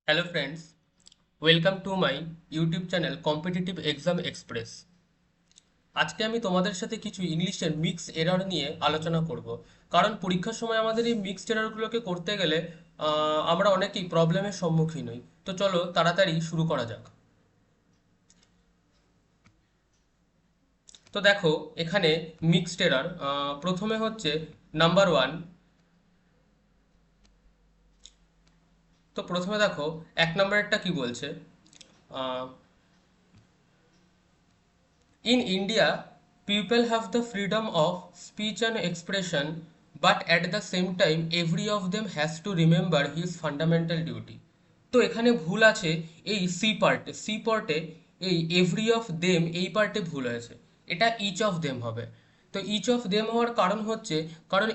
Hello friends, welcome to my YouTube channel competitive exam express. আজকে আমি তোমাদের সাথে কিছু ইংলিশের মিক্স এরর নিয়ে আলোচনা করব। কারণ পরীক্ষার সময় আমাদের এই মিক্সড এররগুলোকে করতে গেলে আমরা অনেকেই প্রবলেমের সম্মুখীন হই। তো চলো তাড়াতাড়ি শুরু করা যাক। তো দেখো, এখানে মিক্সড এরর প্রথমে হচ্ছে নাম্বার ওয়ান। তো প্রথমে দেখো, এক নম্বরেরটা কি বলছে। In India, people have the freedom of speech and expression, but at the same time, every of them has to remember his fundamental duty. তো এখানে ভুল আছে এই সি পার্টে এই এভরি অফ দেম এই পার্টে ভুল হয়েছে। এটা ইচ অফ দেম হবে। তো ইচ অফ দেম হওয়ার কারণ হচ্ছে, কারণ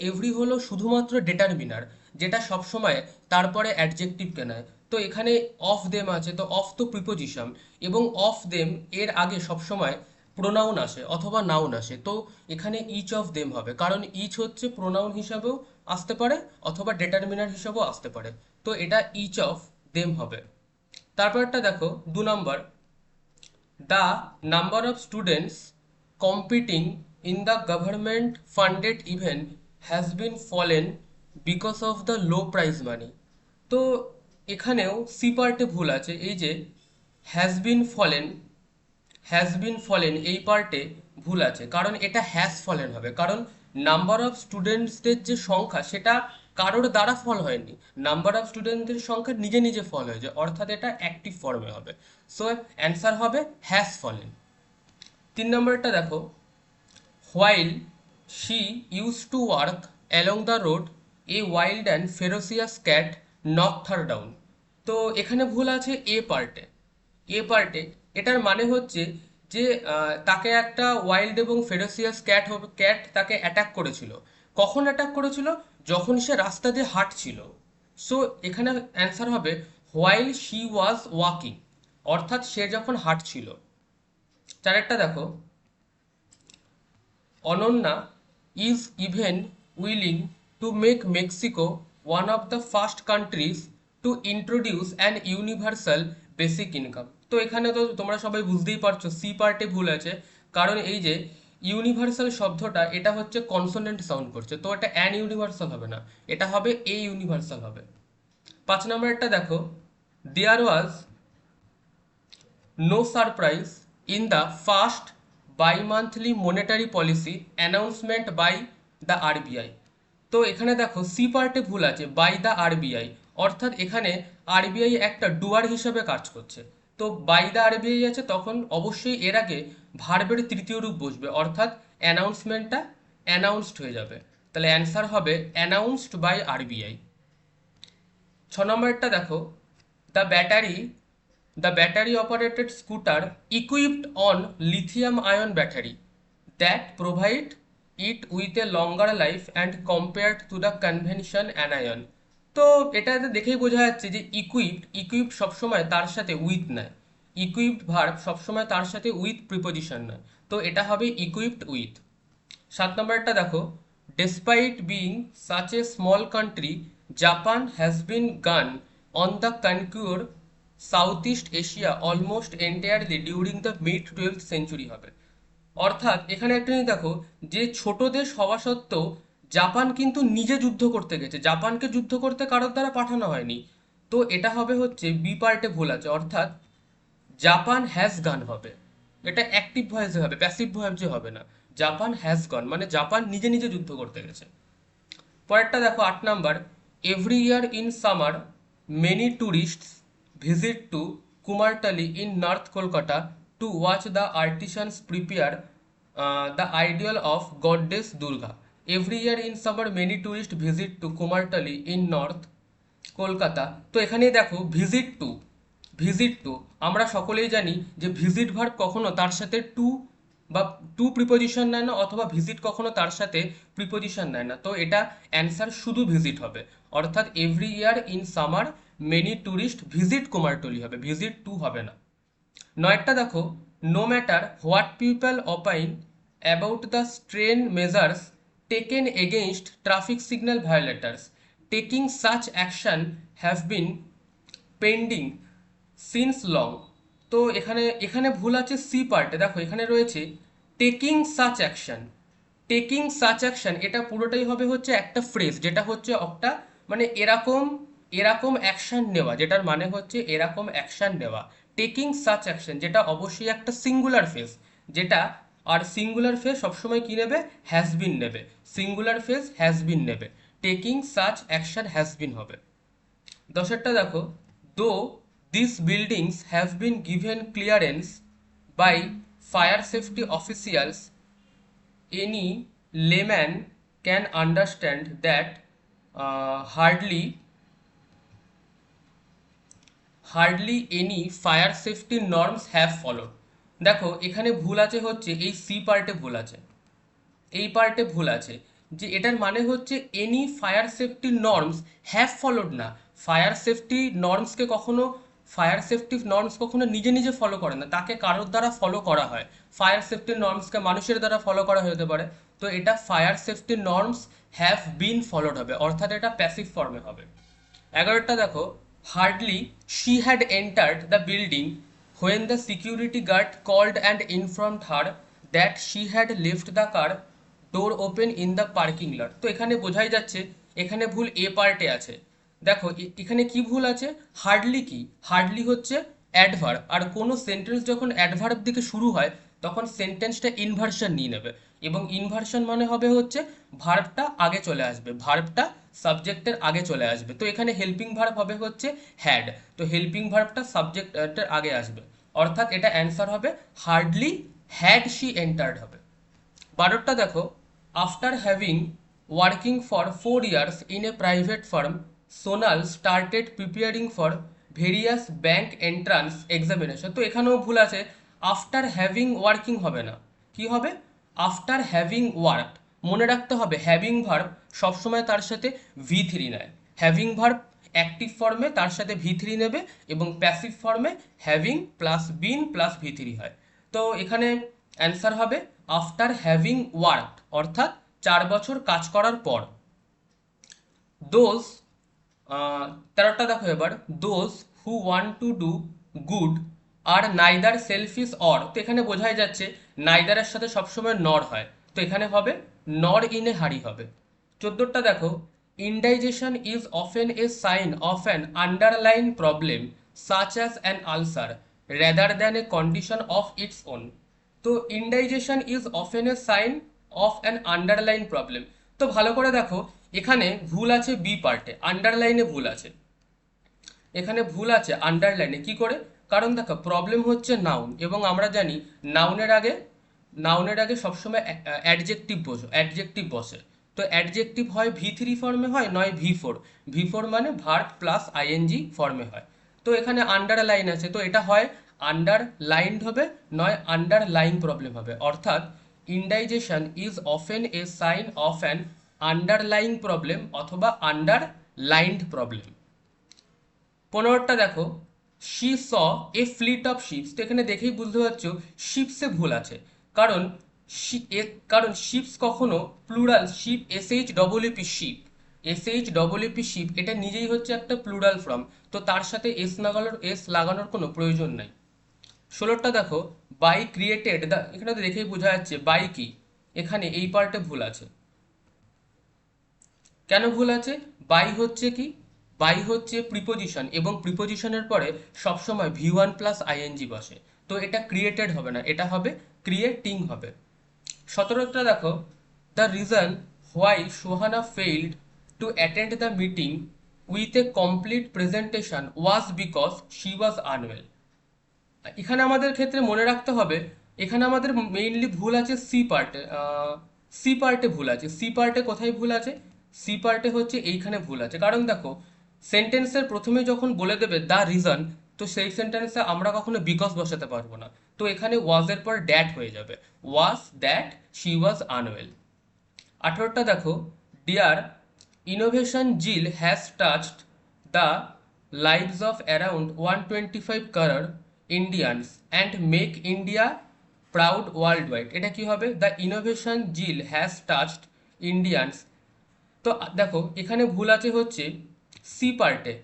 এভরি হলো শুধুমাত্র ডেটারমিনার, যেটা সবসময় তারপরে অ্যাডজেক্টিভকে নেয়। তো এখানে অফ দেম আছে, তো অফ তো প্রিপোজিশন, এবং অফ দেম এর আগে সবসময় প্রোনাউন আসে অথবা নাউন আসে। তো এখানে ইচ অফ দেম হবে, কারণ ইচ হচ্ছে প্রোনাউন হিসাবেও আসতে পারে অথবা ডেটারমিনার হিসাবেও আসতে পারে। তো এটা ইচ অফ দেম হবে। তারপরটা দেখো, 2 নম্বর। The number of students competing in the government funded event has been fallen because of the low prize money. তো এখানেও সি পার্টে ভুল আছে। এই যে হ্যাজ বিন ফলেন এই পার্টে ভুল আছে, কারণ এটা হ্যাজ ফলেন হবে। কারণ নাম্বার অফ স্টুডেন্টসদের যে সংখ্যা সেটা কারোর দ্বারা ফল হয়নি, নাম্বার অফ স্টুডেন্টদের সংখ্যা নিজে নিজে ফল হয়েছে, অর্থাৎ এটা অ্যাক্টিভ ফর্মে হবে। সো অ্যান্সার হবে হ্যাজ ফলেন। 3 নম্বরটা দেখো, while she use to work along the road a wild and ফেরোসিয়াস cat knocked her down. তো এখানে ভুল আছে এ পার্টে। এটার মানে হচ্ছে যে তাকে একটা ওয়াইল্ড এবং ফেরোসিয়াস ক্যাট তাকে অ্যাটাক করেছিল। কখন অ্যাটাক করেছিল? যখন সে রাস্তা দিয়ে হাঁটছিল। সো এখানে অ্যান্সার হবে হোয়াইল শি ওয়াজ ওয়াকিং, অর্থাৎ সে যখন হাঁটছিল। চারেরটা দেখো, Ononna is even willing to make Mexico one of the first countries to introduce an universal basic income. তো এখানে তো তোমরা সবাই বুঝতেই পারছো সি পার্টে ভুল আছে, কারণ এই যে ইউনিভার্সাল শব্দটা এটা হচ্ছে কনসোনেন্ট সাউন্ড করছে, তো এটা অ্যান ইউনিভার্সাল হবে না, এটা হবে এ ইউনিভার্সাল হবে। 5 নম্বরটা দেখো, দেয়ার ওয়াজ no surprise in the first bi-monthly monetary policy announcement by the RBI. তো এখানে দেখো সি পার্টে ভুল আছে, বাই দ্য আরবিআই, অর্থাৎ এখানে আরবিআই একটা ডুয়ার হিসেবে কাজ করছে। তো বাই দ্য আরবিআই আছে, তখন অবশ্যই এর আগে ভার্বের তৃতীয় রূপ বসবে, অর্থাৎ অ্যানাউন্সমেন্টটা অ্যানাউন্সড হয়ে যাবে। তাহলে অ্যান্সার হবে অ্যানাউন্সড বাই আরবিআই। 6 নম্বরটা দেখো, the battery the battery operated scooter equipped on lithium ion battery that provide it with a longer life and compared to the convention anion. তো এটাতে দেখেই বোঝা যাচ্ছে যে ইকুইপড সবসময় তার সাথে উইথ নেয়, ইকুইপড ভার্ব সবসময় তার সাথে উইথ প্রিপোজিশন নেয়। তো এটা হবে ইকুইপড উইথ। 7 নম্বরটা দেখো, despite being such a small country Japan has been gone on the conquer South East Asia almost entirely during the mid 12th century হবে। অর্থাৎ এখানে একটা জিনিস দেখো, যে ছোট দেশ হওয়া সত্ত্বেও জাপান কিন্তু নিজে যুদ্ধ করতে গেছে, জাপানকে যুদ্ধ করতে কারোর দ্বারা পাঠানো হয়নি। তো এটা হবে হচ্ছে বি পার্টে ভুল আছে, অর্থাৎ জাপান হ্যাজ গান হবে। এটা অ্যাক্টিভ ভয়েসে হবে, প্যাসিভ ভয়েসে হবে না। জাপান হ্যাজ গন মানে জাপান নিজে নিজে যুদ্ধ করতে গেছে। পরেরটা দেখো, 8 নম্বর। Every year in summer many tourists visit to Kumartuli in north Kolkata to watch the artisans prepare the ideal of goddess Durga. Every year in summer many tourist visit to Kumartuli in north Kolkata. তো এখানে দেখো ভিজিট টু আমরা সকলেই জানি যে visit verb কখনো তার সাথে বা টু প্রিপোজিশন নেয় না, অথবা ভিজিট কখনো তার সাথে প্রিপোজিশন নেয় না। তো এটা অ্যান্সার শুধু ভিজিট হবে, অর্থাৎ every year in summer many tourist visit Kumartuli হবে, ভিজিট টু হবে না। 9টা দেখো, no matter what people opine about the strain measures taken against traffic signal violators taking such action have been pending since long. তো এখানে এখানে ভুল আছে সি পার্টে। দেখো এখানে রয়েছে taking such action. Taking such action এটা পুরোটাই হবে হচ্ছে একটা ফ্রেজ, যেটা হচ্ছে একটা মানে এরকম এরকম অ্যাকশন নেওয়া, যেটার মানে হচ্ছে এরকম অ্যাকশন নেওয়া। টেকিং সাচ অ্যাকশন যেটা অবশ্যই একটা সিঙ্গুলার ফেজ, যেটা আর সিঙ্গুলার ফেজ সবসময় কি নেবে, হ্যাজ বিন নেবে। সিঙ্গুলার ফেজ হ্যাজ বিন নেবে, taking such action has been হবে। দশেরটা দেখো, though this buildings have been given clearance by fire safety officials, any layman can understand that hardly any fire safety norms have followed। দেখো এখানে ভুল আছে হচ্ছে এই সি পার্টে ভুল আছে, এই পার্টে ভুল আছে, যে এটার মানে হচ্ছে any fire safety norms have followed না। ফায়ার সেফটি নর্মসকে কখনো ফায়ার সেফটি নর্মস কখনো নিজে নিজে ফলো করে না, তাকে কারোর দ্বারা ফলো করা হয়। ফায়ার সেফটি নর্মসকে মানুষের দ্বারা ফলো করা হতে পারে, তো এটা fire safety norms have been followed হবে, অর্থাৎ এটা প্যাসিভ ফর্মে হবে। 11টা দেখো, hardly she had entered the building when the security guard called and informed her that she had left the car door open in the parking lot। তো এখানে বোঝাই যাচ্ছে এখানে ভুল এ পার্টে আছে। দেখো এখানে কি ভুল আছে, হার্ডলি কি, হার্ডলি হচ্ছে অ্যাডভার্ব, আর কোনো সেন্টেন্স যখন অ্যাডভার্ব দিকে শুরু হয় তখন সেন্টেন্সটা ইনভার্সন নিয়ে নেবে, এবং ইনভার্সন মানে হবে হচ্ছে ভার্বটা আগে চলে আসবে, ভার্বটা সাবজেক্টের আগে চলে আসবে। তো এখানে হেল্পিং ভার্ব হবে হচ্ছে হ্যাড, তো হেল্পিং ভার্বটা সাবজেক্টের আগে আসবে, অর্থাৎ এটা অ্যান্সার হবে হার্ডলি হ্যাড শি এন্টার্ড হবে। 12টা দেখো, after having working for 4 years in a private farm, Sonal started preparing for various bank entrance examination. তো এখানেও ভুল আছে, আফটার হ্যাভিং ওয়ার্কিং হবে না, কি হবে, আফটার হ্যাভিং ওয়ার্কড। মনে রাখতে হবে হ্যাভিং ভার্ব সবসময় তার সাথে V3 নেয়। হ্যাভিং ভার্ব অ্যাক্টিভ ফর্মে তার সাথে V3 নেবে, এবং প্যাসিভ ফর্মে having plus been plus V3 হয়। তো এখানে অ্যান্সার হবে আফটার হ্যাভিং ওয়ার্কড, অর্থাৎ 4 বছর কাজ করার পর। দোজ 13টা দেখো এবার, those who want to do good are neither selfish or. তো এখানে বোঝাই যাচ্ছে নাইদারের সাথে সবসময় নর হয়, তো এখানে হবে নর ইন এ হারি হবে। 14টা দেখো, indigestion is often a sign of an underline problem such as an ulcer rather than a condition of its own. তো indigestion is often a sign of an underline problem. তো ভালো করে দেখো এখানে ভুল আছে বি পার্টে, আন্ডারলাইনে ভুল আছে, এখানে ভুল আছে আন্ডারলাইনে। কি করে, কারণ দেখো প্রবলেম হচ্ছে নাউন, এবং আমরা জানি নাউনের আগে সবসময় অ্যাডজেক্টিভ বসে। তো অ্যাডজেক্টিভ হয় V3 ফর্মে হয়, নয় V4। V4 মানে ভার্ব প্লাস আইএনজি ফর্মে হয়। তো এখানে আন্ডারলাইন আছে, তো এটা হয় আন্ডারলাইনড হবে, নয় আন্ডারলাইন প্রবলেম হবে, অর্থাৎ indigestion is often a sign of an underlying problem অথবা আন্ডারলাইন্ড প্রবলেম। 15টা দেখো, she saw a fleet of ships. তো এখানে দেখেই বুঝতে পারছো শিপসে ভুল আছে, কারণ শিপস কখনো plural, ship SHEEP ship, SHEEP এটা নিজেই হচ্ছে একটা প্লুরাল ফর্ম, তো তার সাথে এস লাগানোর কোনো প্রয়োজন নাই। 16টা দেখো, বাই ক্রিয়েটেড দ্য, এখানে তো দেখেই বোঝা যাচ্ছে বাই কি, এখানে এই পার্টে ভুল আছে। কেন ভুল আছে, বাই হচ্ছে কি, বাই হচ্ছে প্রিপোজিশন, এবং প্রিপোজিশনের পরে সবসময় V1 প্লাস আইএনজি বসে, তো এটা ক্রিয়েটেড হবে না, এটা হবে ক্রিয়েটিং হবে। 17টা দেখো, the reason why Sohana field to attend the meeting with a complete presentation was because she was unwell. এখানে আমাদের ক্ষেত্রে মনে রাখতে হবে, এখানে আমাদের মেইনলি ভুল আছে সি পার্টে, সি পার্টে ভুল আছে। সি পার্টে কোথায় ভুল আছে, সি পার্টে হচ্ছে এইখানে ভুল আছে, কারণ দেখো সেন্টেন্সের প্রথমে যখন বলে দেবে দ্য রিজন, তো সেই সেন্টেন্সে আমরা কখনো বিকজ বসাতে পারবো না, তো এখানে ওয়াজের পর ড্যাট হয়ে যাবে, was that she was unwell. 18টা দেখো, dear innovation zeal has touched the lives of around 125 crore Indians and make India proud worldwide। এটা কি হবে, the innovation zeal has touched Indians. তো দেখো এখানে ভুল আছে হচ্ছে সি পার্টে,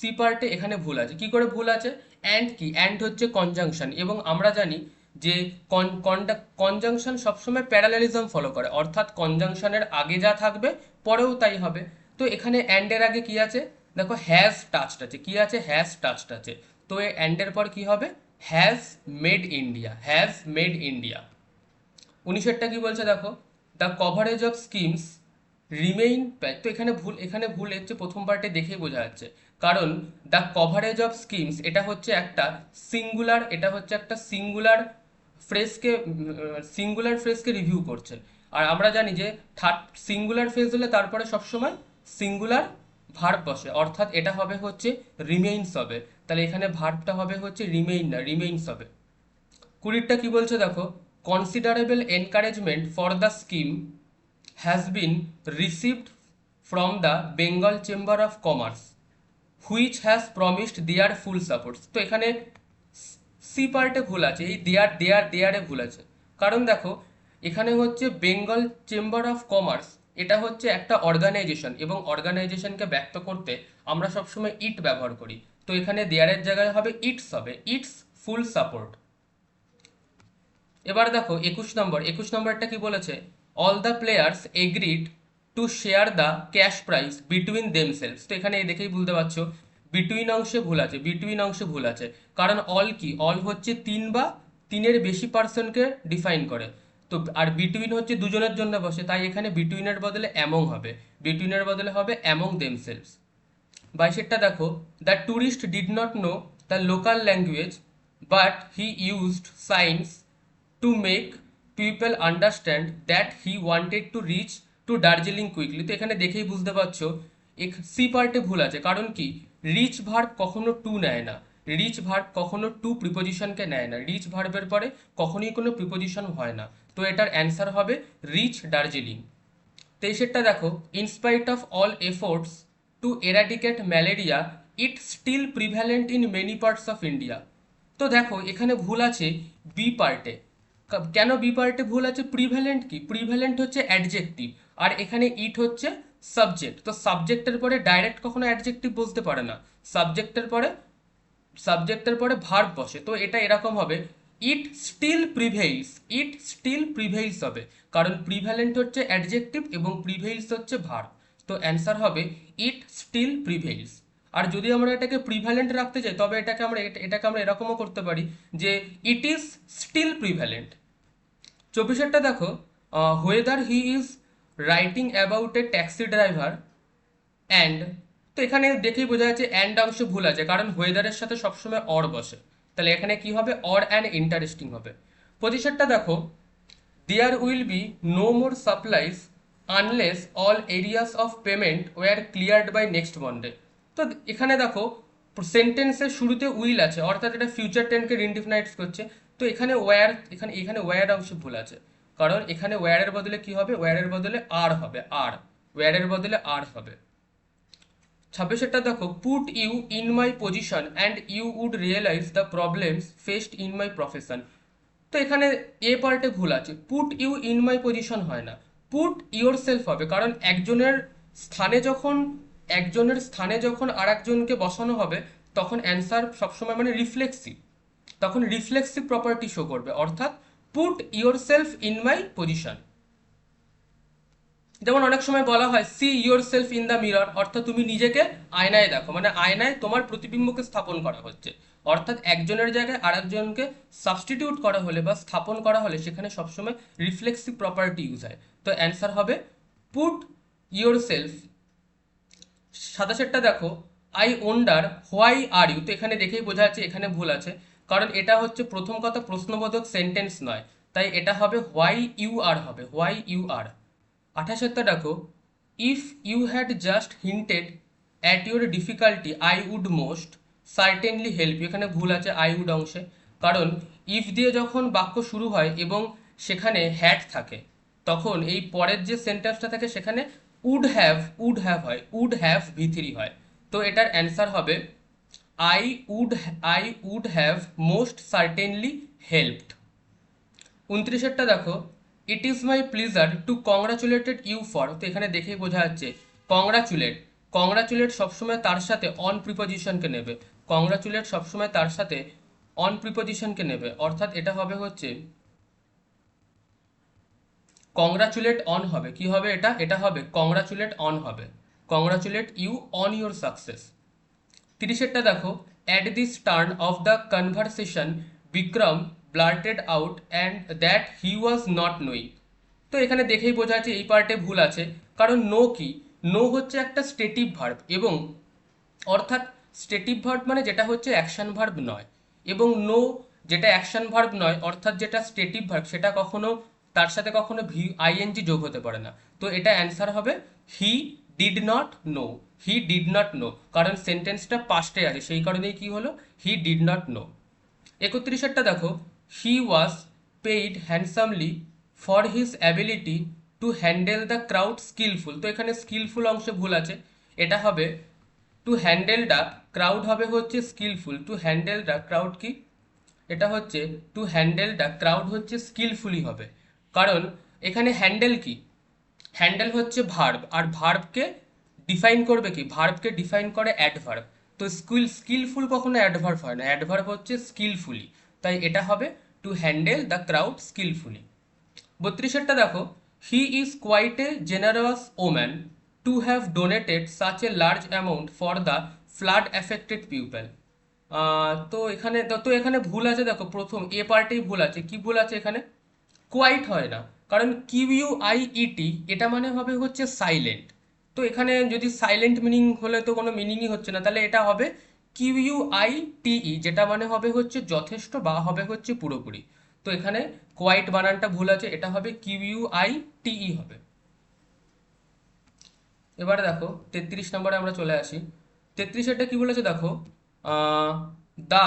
সি পার্টে এখানে ভুল আছে। কি করে ভুল আছে? অ্যান্ড কি? অ্যান্ড হচ্ছে কনজাংশন, এবং আমরা জানি যে কনজাংশন সবসময় প্যারালেলিজম ফলো করে, অর্থাৎ কনজাংশনের আগে যা থাকবে পরেও তাই হবে। তো এখানে অ্যান্ডের আগে কি আছে? দেখো হ্যাজ টাচড আছে। কি আছে? হ্যাজ টাচড আছে। তো এই অ্যান্ডের পর কি হবে? Has made India, has made India. 19-এরটা কি বলছে দেখো, the coverage of schemes remain. তো এখানে ভুল হচ্ছে প্রথম পার্টে দেখেই বোঝা যাচ্ছে, কারণ দ্য কভারেজ অফ স্কিমস এটা হচ্ছে একটা সিঙ্গুলার ফ্রেজকে রিভিউ করছে। আর আমরা জানি যে সিঙ্গুলার ফ্রেজ হলে তারপরে সবসময় সিঙ্গুলার ভার্ব বসে, অর্থাৎ এটা হবে হচ্ছে রিমেইনস হবে। তাহলে এখানে ভার্বটা হবে হচ্ছে রিমেইন না, রিমেইনস হবে। 20টা কি বলছে দেখো, considerable encouragement for the scheme has been received from the Bengal chamber of commerce which has promised their full supports. তো এখানে সি পার্টে ভুল আছে, এই দেয়ারে ভুল আছে। কারণ দেখো এখানে হচ্ছে বেঙ্গল চেম্বার অফ কমার্স, এটা হচ্ছে একটা অর্গানাইজেশন, এবং অর্গানাইজেশনকে ব্যক্ত করতে আমরা সবসময় ইট ব্যবহার করি। তো এখানে দেয়ারের জায়গায় হবে ইটস, হবে ইটস ফুল সাপোর্ট। এবার দেখো 21 নম্বরটা কি বলেছে, all the players agreed to share the cash prize between themselves. তো এখানে দেখেই বুঝতে পারছো বিটুইন অংশে ভুল আছে। কারণ অল কি? অল হচ্ছে তিন বা তিনের বেশি পার্সনকে ডিফাইন করে। তো আর বিটুইন হচ্ছে দুজনের জন্য বসে, তাই এখানে বিটুইনের বদলে হবে অ্যামং দেমসেলভস। 22-এরটা দেখো, the tourist did not know the local language but he used signs to make people understand that he wanted to reach to Darjeeling quickly. তো এখানে দেখেই বুঝতে পারছো সি পার্টে ভুল আছে। কারণ কি? রিচ ভার্ব কখনো টু নেয় না, রিচ ভার্ব কখনো টু প্রিপোজিশনকে নেয় না, রিচ ভার্বের পরে কখনোই কোনো প্রিপোজিশন হয় না। তো এটার অ্যান্সার হবে রিচ দার্জিলিং। 23-এরটা দেখো, in spite of all efforts to eradicate malaria it still prevalent in many parts of India. তো দেখো এখানে ভুল আছে বি পার্টে। কেন বি পার্টে ভুল আছে? প্রিভ্যালেন্ট কি? প্রিভ্যালেন্ট হচ্ছে অ্যাডজেক্টিভ, আর এখানে ইট হচ্ছে সাবজেক্ট। তো সাবজেক্টের পরে ডাইরেক্ট কখনো অ্যাডজেক্টিভ বলতে পারে না, সাবজেক্টের পরে ভার্ব বসে। তো এটা এরকম হবে, ইট স্টিল প্রিভেইলস হবে, কারণ প্রিভ্যালেন্ট হচ্ছে অ্যাডজেক্টিভ এবং প্রিভেইলস হচ্ছে ভার্ব। তো অ্যান্সার হবে ইট স্টিল প্রিভেইলস। আর যদি আমরা এটাকে প্রিভ্যালেন্ট রাখতে চাই, তবে এটাকে আমরা এরকমও করতে পারি যে ইট ইজ স্টিল প্রিভ্যালেন্ট। 24-এরটা দেখো, whether he is writing about a taxi driver and. তো এখানে দেখেই বোঝা যাচ্ছে অ্যান্ড অংশে ভুল আছে, কারণ ওয়েদারের সাথে সবসময় অর বসে। তাহলে এখানে কি হবে? অর অ্যান্ড ইন্টারেস্টিং হবে। 25-এরটা দেখো, there will be no more supplies unless all arrears of payment were cleared by next Monday. তো এখানে দেখো সেন্টেন্সের শুরুতে উইল আছে, অর্থাৎ এটা ফিউচার টেন্সকে ইনডিফিনাইটস করছে। তো এখানে ওয়্যার অংশে ভুল আছে, কারণ এখানে ওয়্যারের বদলে কি হবে? ওয়্যারের বদলে আর হবে, ওয়্যারের বদলে আর হবে। 26-এরটা দেখো, put you in my position and you would realize the problems faced in my profession. তো এখানে এ পার্টে ভুল আছে, put you in my position হয় না, পুট ইউর সেলফ হবে। কারণ একজনের স্থানে যখন আর একজনকে বসানো হবে, তখন অ্যান্সার সবসময় মানে রিফ্লেক্সিভ প্রপার্টি শো করবে, অর্থাৎ put your self in my position. যেমন অনেক সময় বলা হয় see your self in the mirror, অর্থাৎ তুমি নিজেকে আয়নায় দেখো, মানে আয়নায় তোমার প্রতিবিম্বকে স্থাপন করা হচ্ছে। অর্থাৎ একজনের জায়গায় আরেকজনকে সাবস্টিটিউট করা হলে বা স্থাপন করা হলে সেখানে সবসময় রিফ্লেক্সিভ প্রপার্টি ইউজ হয়। তো অ্যান্সার হবে পুট ইয়োর সেলফ। 27-এরটা দেখো, I wonder why are you. তো এখানে দেখেই বোঝা যাচ্ছে এখানে ভুল আছে, কারণ এটা হচ্ছে প্রথম কথা প্রশ্নবোধক সেন্টেন্স নয়, তাই এটা হবে হোয়াই ইউ আর হবে, হোয়াই ইউ আর। 28-এরটা দেখো, if you had just hinted at your difficulty I would most certainly help you. এখানে ভুল আছে আই উড অংশে, কারণ ইফ দিয়ে যখন বাক্য শুরু হয় এবং সেখানে হ্যাড থাকে, তখন এই পরের যে সেন্টেন্সটা থাকে সেখানে উড হ্যাভ হয়, উড হ্যাভ ভি3 হয়। তো এটার অ্যান্সার হবে I would have most certainly helped. 29-এরটা দেখো, it is my pleasure to congratulated you for. তো এখানে দেখেই বোঝা যাচ্ছে কংগ্রাচুলেট কংগ্রাচুলেট সবসময় তার সাথে অন প্রিপোজিশনকে নেবে, কংগ্রাচুলেট সবসময় তার সাথে অন প্রিপোজিশনকে নেবে, অর্থাৎ এটা হবে হচ্ছে কংগ্রাচুলেট অন হবে, কি হবে এটা, এটা হবে কংগ্রাচুলেট অন হবে, congratulate you on your success. 30-এরটা দেখো, at this turn of the conversation Vikram blurted out and that he was not knowing. তো এখানে দেখেই বোঝা যাচ্ছে এই পার্টে ভুল আছে, কারণ নো কি, নো হচ্ছে একটা স্টেটিভ ভার্ব, এবং অর্থাৎ স্টেটিভ ভার্ব মানে যেটা হচ্ছে অ্যাকশন ভার্ব নয়, এবং নো যেটা অ্যাকশন ভার্ব নয় অর্থাৎ যেটা স্টেটিভ ভার্ব সেটা কখনো তার সাথে কখনো আইএনজি যোগ হতে পারে না। তো এটা অ্যান্সার হবে he did not know, he did not know, কারণ সেন্টেন্সটা পাস্টে আছে সেই কারণেই কি হলো, হি ডিড নট নো। 31-এরটা দেখো, he was paid handsomely for his ability to handle the crowd skillful. তো এখানে স্কিলফুল অংশে ভুল আছে, এটা হবে টু হ্যান্ডেল দ্য ক্রাউড হবে হচ্ছে skillful, to handle the crowd কি, এটা হচ্ছে টু হ্যান্ডেল দ্য ক্রাউড হচ্ছে স্কিলফুলি হবে, কারণ এখানে হ্যান্ডেল কি, হ্যান্ডেল হচ্ছে ভার্ব, আর ভার্বকে ডিফাইন করবে কি, ভার্বকে ডিফাইন করে অ্যাডভার্ব। তো স্কিলফুল কখনো অ্যাডভার্ব হয় না, অ্যাডভার্ব হচ্ছে স্কিলফুলি, তাই এটা হবে to handle the crowd skillfully. 32-এরটা দেখো, he is quite a generous woman to have donated such a large amount for the flood affected people. তো এখানে ভুল আছে, দেখো প্রথম এ পার্টেই ভুল আছে, কি ভুল আছে এখানে, কোয়াইট হয় না, কারণ কিউইউআইইটি এটা মানে হবে হচ্ছে সাইলেন্ট। তো এখানে যদি সাইলেন্ট মিনিং হলে তো কোনো মিনিংই হচ্ছে না, তাহলে এটা হবে কিউইউআইটিই, যেটা মানে হবে হচ্ছে যথেষ্ট বা হবে হচ্ছে পুরোপুরি। তো এখানে কোয়াইট বানানটা ভুল আছে, এটা হবে কিউইউআইটিই হবে। এবারে দেখো 33 নম্বরে আমরা চলে আসি। 33-এরটা কি বলেছে দেখো, the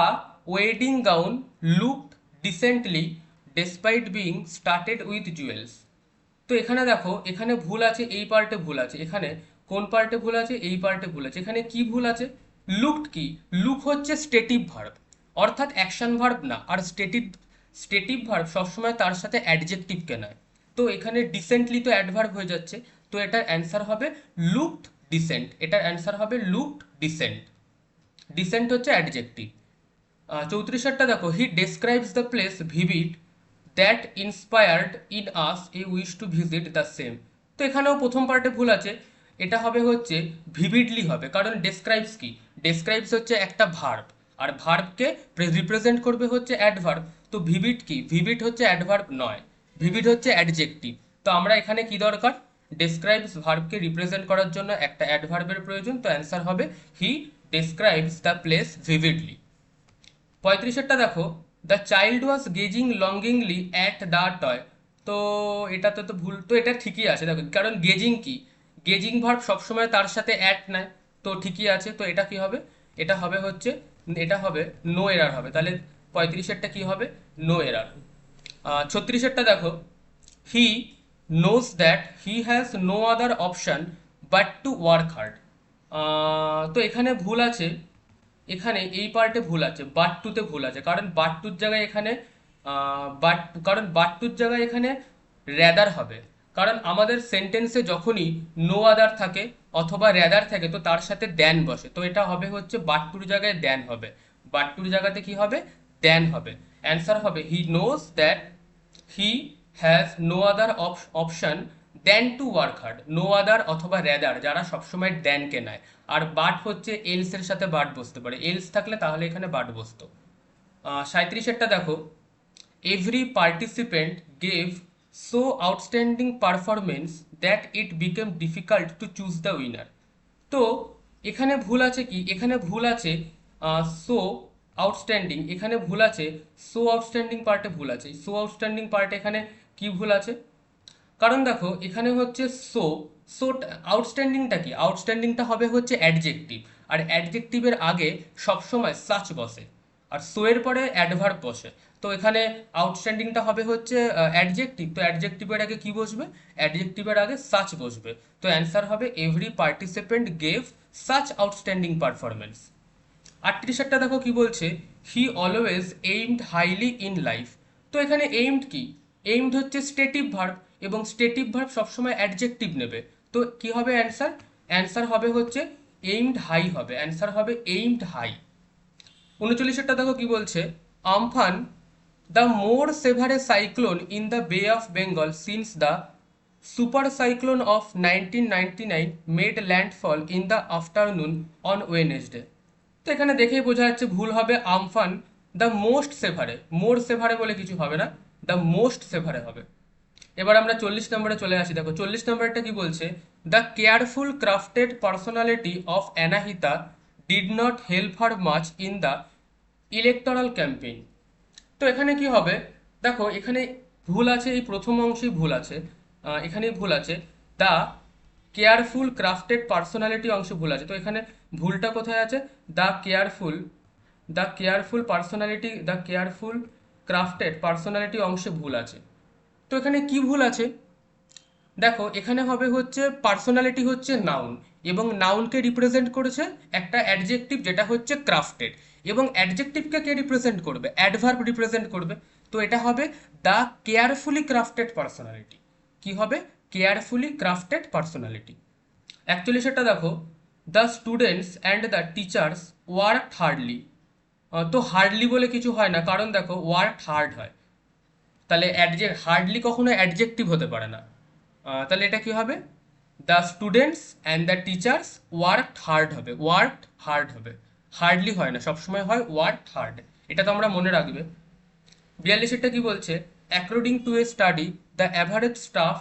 wedding gown looked decently despite being started with jewels. তো এখানে দেখো, এখানে ভুল আছে, এই পার্টে ভুল আছে, এখানে কোন পার্টে ভুল আছে, এই পার্টে ভুল আছে, এখানে কি ভুল আছে, লুকড কি, লুক হচ্ছে স্টেটিভ ভার্ব, অর্থাৎ অ্যাকশন ভার্ব না, আর স্টেটিভ স্টেটিভ ভার্ব সবসময় তার সাথে অ্যাডজেক্টিভকে নেয়। তো এখানে ডিসেন্টলি তো অ্যাডভার্ব হয়ে যাচ্ছে, তো এটার অ্যান্সার হবে লুকড ডিসেন্ট, এটার অ্যান্সার হবে লুকড ডিসেন্ট, ডিসেন্ট হচ্ছে অ্যাডজেক্টিভ। 34-এরটা দেখো, he describes the place vivid that inspired in us a wish to visit the same. তো এখানেও প্রথম পার্টে ভুল আছে, এটা হবে হচ্ছে ভিভিডলি হবে, কারণ ডেসক্রাইবস কি, ডেসক্রাইবস হচ্ছে একটা ভার্ব, আর ভার্বকে রিপ্রেজেন্ট করবে হচ্ছে অ্যাডভার্ব। তো ভিভিড কি, ভিভিড হচ্ছে অ্যাডভার্ব নয়, ভিভিড হচ্ছে অ্যাডজেক্টিভ। তো আমরা এখানে কি দরকার, ডেসক্রাইবস ভার্বকে রিপ্রেজেন্ট করার জন্য একটা অ্যাডভার্বের প্রয়োজন, তো অ্যান্সার হবে he describes the place vividly. 35-এরটা দেখো, the child was gazing longingly at the toy. তো এটাতে তো ভুল, তো এটা ঠিকই আছে দেখো, কারণ গেজিং কি, গেজিং ভার্ব সবসময় তার সাথে অ্যাট নেয়, তো ঠিকই আছে। তো এটা কি হবে, এটা হবে হচ্ছে, এটা হবে নো এরার হবে, তাহলে 35-এরটা কি হবে, নো এরার। 36-এরটা দেখো, he knows that he has no other option but to work hard. তো এখানে ভুল আছে, এখানে এই পার্টে ভুল আছে, বাট টুতে ভুল আছে, কারণ বাট টুর জায়গায় এখানে বাট, কারণ বাট টুর জায়গায় এখানে র্যাদার হবে, কারণ আমাদের সেন্টেন্সে যখনই নো আদার থাকে অথবা র্যাদার থাকে তো তার সাথে দ্যান বসে, তো এটা হবে হচ্ছে বাট টুর জায়গায় দ্যান হবে, বাট টুর জায়গাতে কি হবে, দ্যান হবে। অ্যান্সার হবে he knows that he has no other option then to work hard, no other অথবা র্যাদার যারা সবসময় দ্যানকে নেয়, আর বাট হচ্ছে এলস এর সাথে বাট বসতে পারে, এলস থাকলে তাহলে এখানে বাট বসতো। 37-এরটা দেখো, every participant gave so outstanding performance that it became difficult to choose the winner. তো এখানে ভুল আছে কি, এখানে ভুল আছে সো আউটস্ট্যান্ডিং, এখানে ভুল আছে সো আউটস্ট্যান্ডিং পার্টে ভুল আছে, সো আউটস্ট্যান্ডিং পার্টে এখানে কি ভুল আছে, কারণ দেখো এখানে হচ্ছে সো, সো আউটস্ট্যান্ডিংটা কি, আউটস্ট্যান্ডিংটা হবে হচ্ছে অ্যাডজেক্টিভ, আর অ্যাডজেক্টিভের আগে সবসময় সাচ বসে, আর সো এর পরে অ্যাডভার্ব বসে। তো এখানে আউটস্ট্যান্ডিংটা হবে হচ্ছে অ্যাডজেক্টিভ, তো অ্যাডজেক্টিভের আগে কি বসবে, অ্যাডজেক্টিভের আগে সাচ বসবে। তো অ্যান্সার হবে every participant gave such outstanding performance. 38-এরটা দেখো কি বলছে, he always aimed highly in life. তো এখানে এইমড কি, এইমড হচ্ছে স্টেটিভ ভার্ব, এবং স্টেটিভ ভার্ব সবসময় অ্যাডজেক্টিভ নেবে, তো কি হবে অ্যান্সার, অ্যান্সার হবে হচ্ছে এইমড হাই হবে, অ্যান্সার হবে এইমড হাই। 39টা দেখো কি বলছে, Amphan the more severe cyclone in the bay of Bengal since the super cyclone of 1999 made landfall in the afternoon on Wednesday. তো এখানে দেখেই বোঝা যাচ্ছে ভুল হবে, আমফান দ্য মোস্ট সেভারে, মোর সেভারে বলে কিছু হবে না, দ্য মোস্ট সেভারে হবে। এবার আমরা 40 নম্বরে চলে আসি। দেখো 40 নম্বরটা কি বলছে, the careful crafted personality of Anahita did not help her much in the electoral campaign. তো এখানে কি হবে, দেখো এখানে ভুল আছে, এই প্রথম অংশেই ভুল আছে, এখানেই ভুল আছে, দ্য কেয়ারফুল ক্রাফটেড পার্সোনালিটি অংশে ভুল আছে। তো এখানে ভুলটা কোথায় আছে, the careful, the careful personality, the careful crafted personality অংশে ভুল আছে। তো এখানে কি ভুল আছে, দেখো এখানে হবে হচ্ছে পার্সোনালিটি হচ্ছে নাউন, এবং নাউনকে রিপ্রেজেন্ট করেছে একটা অ্যাডজেক্টিভ যেটা হচ্ছে ক্রাফটেড, এবং অ্যাডজেক্টিভকে কে রিপ্রেজেন্ট করবে, অ্যাডভার্ব রিপ্রেজেন্ট করবে। তো এটা হবে দ্য কেয়ারফুলি ক্রাফটেড পার্সোনালিটি। কি হবে, কেয়ারফুলি ক্রাফটেড পার্সোনালিটি। 41টা দেখো, the students and the teachers work hardly. তো হার্ডলি বলে কিছু হয় না, কারণ দেখো ওয়ার্ক হার্ড হয়, তাহলে হার্ডলি কখনো অ্যাডজেক্টিভ হতে পারে না। তাহলে এটা কি হবে, the students and the teachers work hard হবে, ওয়ার্ক হার্ড হবে, হার্ডলি হয় না, সবসময় হয় ওয়ার্ক হার্ড। এটা তো আমরা মনে রাখবে। 42টা কি বলছে, according to a study the average staff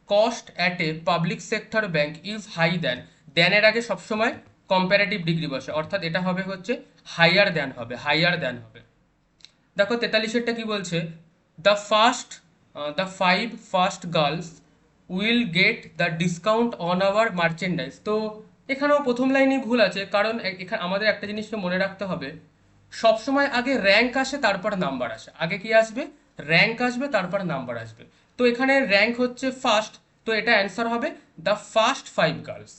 cost at a public sector bank is high than, দ্যানের আগে সবসময় কম্পারেটিভ ডিগ্রি বসে, অর্থাৎ এটা হবে হচ্ছে হাইয়ার দ্যান হবে, হাইয়ার দ্যান হবে। দেখো 43টা কি বলছে, the five first girls will get the discount on our merchandise. তো এখানেও প্রথম লাইনেই ভুল আছে, কারণ এখানে আমাদের একটা জিনিসকে মনে রাখতে হবে, সবসময় আগে র্যাঙ্ক আসে তারপর নাম্বার আসে, আগে কি আসবে, র্যাঙ্ক আসবে তারপর নাম্বার আসবে। তো এখানে র্যাঙ্ক হচ্ছে ফার্স্ট, তো এটা অ্যান্সার হবে the first five girls,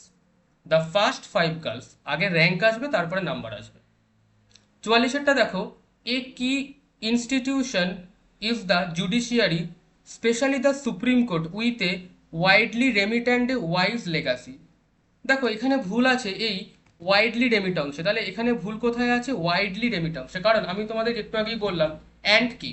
the first five girls, আগে র্যাঙ্ক আসবে তারপরে নাম্বার আসবে। 44টা দেখো, এ কি institution is the judiciary specially the supreme court with a widely remit and a wise legacy. দেখো এখানে ভুল আছে এই ওয়াইডলি রেমিট অংশে, তাহলে এখানে ভুল কোথায় আছে, ওয়াইডলি রেমিট অংশে, কারণ আমি তোমাদের একটু আগেই বললাম অ্যান্ড কি,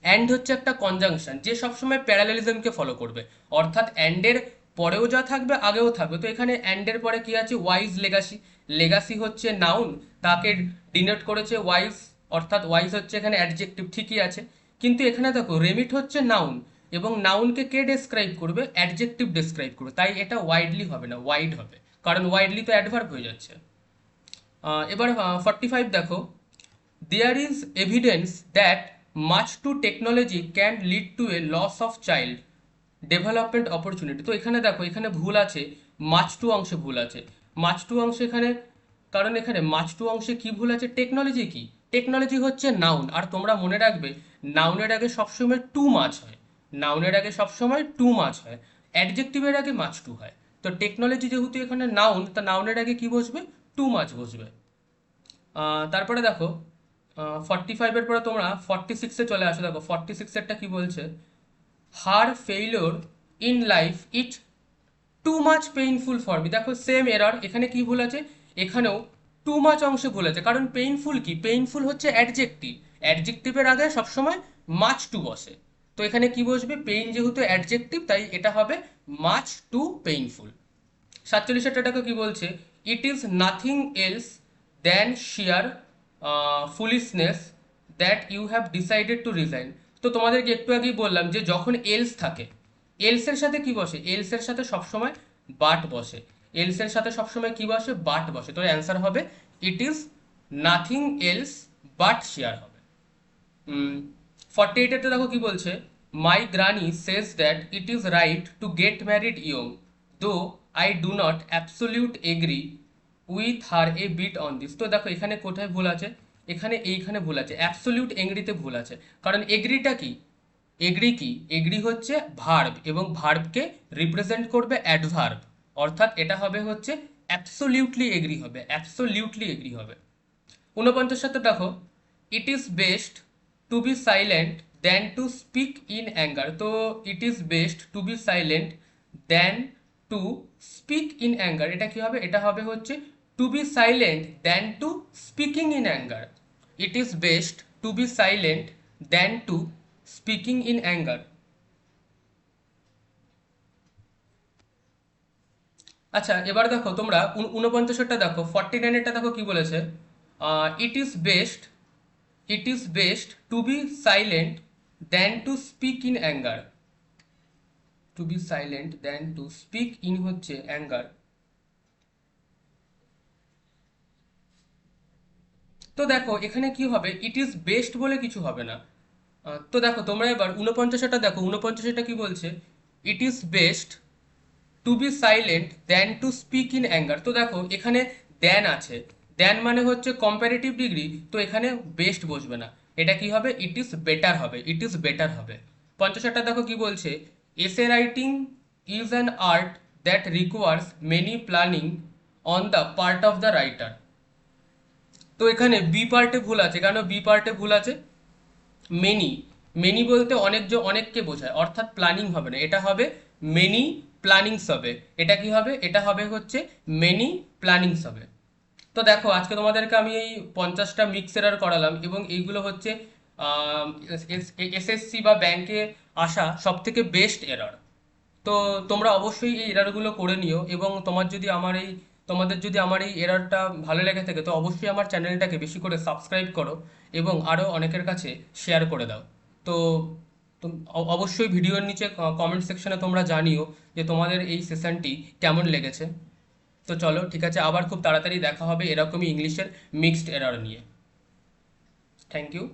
অ্যান্ড হচ্ছে একটা কনজাংশন যে সবসময় প্যারালেলিজমকে ফলো করবে, অর্থাৎ অ্যান্ডের পরেও যা থাকবে আগেও থাকবে। তো এখানে অ্যান্ডের পরে কি আছে, ওয়াইজ লেগাসি, লেগাসি হচ্ছে নাউন, তাকে ডিনোট করেছে ওয়াইজ, অর্থাৎ ওয়াইজ হচ্ছে এখানে অ্যাডজেক্টিভ, ঠিকই আছে। কিন্তু এখানে দেখো রেমিট হচ্ছে নাউন, এবং নাউনকে কে ডেসক্রাইব করবে, অ্যাডজেক্টিভ ডেসক্রাইব করবে, তাই এটা ওয়াইডলি হবে না, ওয়াইড হবে, কারণ ওয়াইডলি তো অ্যাডভার্ব হয়ে যাচ্ছে। এবার 45 দেখো, there is evidence that much to technology can lead to a loss of child development opportunity. তো এখানে দেখো এখানে ভুল আছে, মাচ টু অংশে ভুল আছে, মাচ টু অংশে এখানে, কারণ এখানে মাচ টু অংশে কি ভুল আছে, টেকনোলজি কি, টেকনোলজি হচ্ছে নাউন, আর তোমরা মনে রাখবে নাউনের আগে সবসময় টু মাচ হয়, নাউনের আগে সবসময় টু মাচ হয়, অ্যাডজেক্টিভের আগে মাচ টু হয়। তো টেকনোলজি যেহেতু এখানে নাউন, তা নাউনের আগে কি বসবে, টু মাচ বসবে। তারপরে দেখো 45-এর পরে তোমরা 46-এ চলে আসো। দেখো 46-এরটা কি বলছে, her failure in life it too much painful for me. দেখো সেম এরর, এখানে কি ভুল আছে, এখানেও টু মাচ অংশে ভুল আছে, কারণ পেইনফুল কি, পেইনফুল হচ্ছে অ্যাডজেক্টিভ, অ্যাডজেক্টিভের আগে সবসময় মাচ টু বসে। তো এখানে কি বসবে, পেইন যেহেতু অ্যাডজেক্টিভ তাই এটা হবে মাচ টু পেইনফুল। 47টাকে কি বলছে, it is nothing else than sheer foolishness that you have decided to resign. তো তোমাদেরকে একটু আগেই বললাম যে যখন এলস থাকে, এলসের সাথে কি বসে, এলসের সাথে সবসময় বাট বসে, এলসের সাথে সবসময় কি বসে, বাট বসে। তো অ্যান্সার হবে it is nothing else but sheer হবে। 48-এতে দেখো কি বলছে, my granny says that it is right to get married young though I do not absolute agree with her a bit on this. তো দেখো এখানে কোথায় ভুল আছে, এখানে এইখানে ভুল আছে, অ্যাবসোলিউট এগ্রিতে ভুল আছে, কারণ এগ্রিটা কি, এগ্রি কি, এগ্রি হচ্ছে ভার্ব, এবং ভার্বকে রিপ্রেজেন্ট করবে অ্যাডভার্ব, অর্থাৎ এটা হবে হচ্ছে অ্যাবসোলিউটলি এগ্রি হবে, অ্যাবসোলিউটলি এগ্রি হবে। 49 দেখো, it is best to be silent than to speak in anger. তো it is best to be silent than to speak in anger, এটা কি হবে? এটা হবে হচ্ছে to be silent than to speaking in anger. It is best to be silent than to speaking in anger. আচ্ছা, এবার দেখো তোমরা 49টা দেখো, 49টা দেখো কি বলেছে, it is best, it is best to be silent than to speak in anger. To be silent than to speak in হচ্ছে anger. তো দেখো এখানে কি হবে, ইট ইজ বেস্ট বলে কিছু হবে না। তো দেখো তোমরা এবার 49টা দেখো, 49টা কি বলছে, it is best to be silent than to speak in anger. তো দেখো এখানে দ্যান আছে, দ্যান মানে হচ্ছে কম্পারেটিভ ডিগ্রি, তো এখানে বেস্ট বসবে না, এটা কি হবে, ইট ইজ বেটার হবে, ইট ইজ বেটার হবে। 50টা দেখো কি বলছে, essay writing is an art that requires many planning on the part of the writer. তো এখানে বি পার্টে ভুল আছে, কেন বি পার্টে ভুল আছে? মেনি, মেনি বলতে অনেককে বোঝায়, অর্থাৎ প্ল্যানিং হবে না, এটা হবে মেনি প্ল্যানিংস হবে। এটা কি হবে, এটা হবে হচ্ছে মেনি প্ল্যানিংস হবে। তো দেখো আজকে তোমাদেরকে আমি এই 50টা মিক্স এরর করালাম, এবং এইগুলো হচ্ছে এসএসসি বা ব্যাংকে আসা সব থেকে বেস্ট এরর। তো তোমরা অবশ্যই এই এররগুলো করে নিও, এবং তোমাদের যদি আমার এই এররটা ভালো লেগে থাকে তো অবশ্যই আমার চ্যানেলটাকে বেশি করে সাবস্ক্রাইব করো, এবং আরও অনেকের কাছে শেয়ার করে দাও। তো অবশ্যই ভিডিওর নিচে কমেন্ট সেকশনে তোমরা জানিও যে তোমাদের এই সেশনটি কেমন লেগেছে। তো চলো ঠিক আছে, আবার খুব তাড়াতাড়ি দেখা হবে এরকমই ইংলিশের মিক্সড এরর নিয়ে। Thank you.